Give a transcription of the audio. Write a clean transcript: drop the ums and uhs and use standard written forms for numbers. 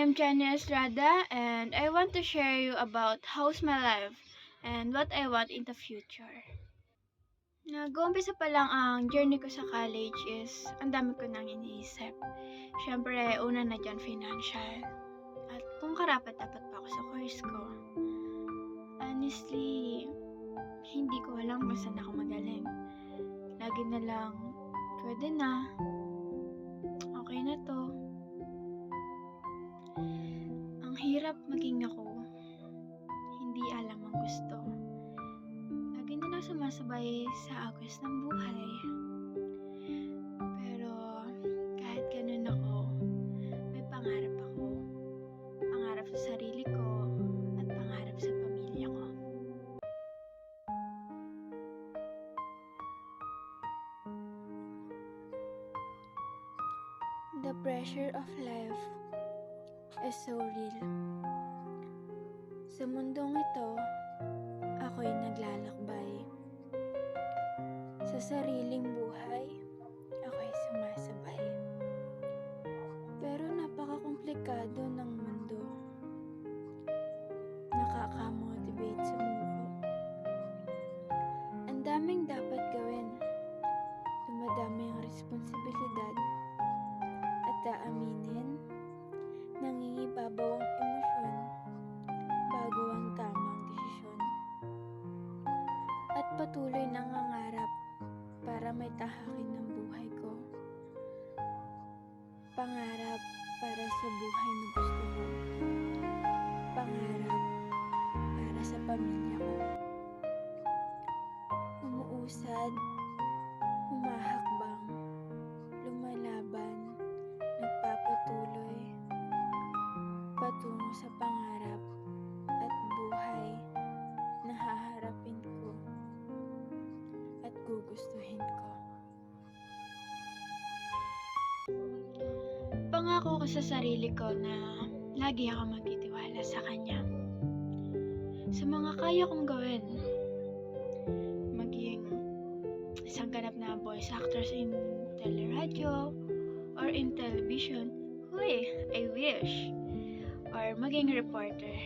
I'm Jenny Estrada and I want to share you about how's my life and what I want in the future. Nag-uumpisa pa lang ang journey ko sa college is ang dami ko nang iniisip. Siyempre, una na dyan financial. At kung karapat-dapat pa ako sa course ko. Honestly, hindi ko alam kung saan ako magaling. Lagi na lang, pwede na. Okay na to. Ang hirap maging ako. Hindi alam ang gusto. Lagi na lang sumasabay sa agos ng buhay. Pero kahit ganun ako, may pangarap ako. Pangarap sa sarili ko at pangarap sa pamilya ko. The pressure of life is so real. Sa mundong ito, ako'y naglalakbay. Sa sariling buhay, ako'y sumasabay. Pero napaka-komplikado ng mundo. Nakaka-motivate sumuko. Ang daming dapat gawin. Dumadami ang responsibilidad. At aaminin, nangingibabaw ang emosyon bago ang tamang desisyon. At patuloy nangangarap para may tahakin ng buhay ko. Pangarap para sa buhay na gusto ko. Pangarap para sa pamilya ko. Umuusad, humahakbang, lumalaban, nagpapatuloy, patungo sa pangarap at buhay na haharapin ko at gugustuhin ko. Pangako ko sa sarili ko na lagi ako magtitiwala sa kanya. Sa mga kaya kong gawin, maging isang ganap na voice actors in teleradyo or in television, I wish. Or maging reporter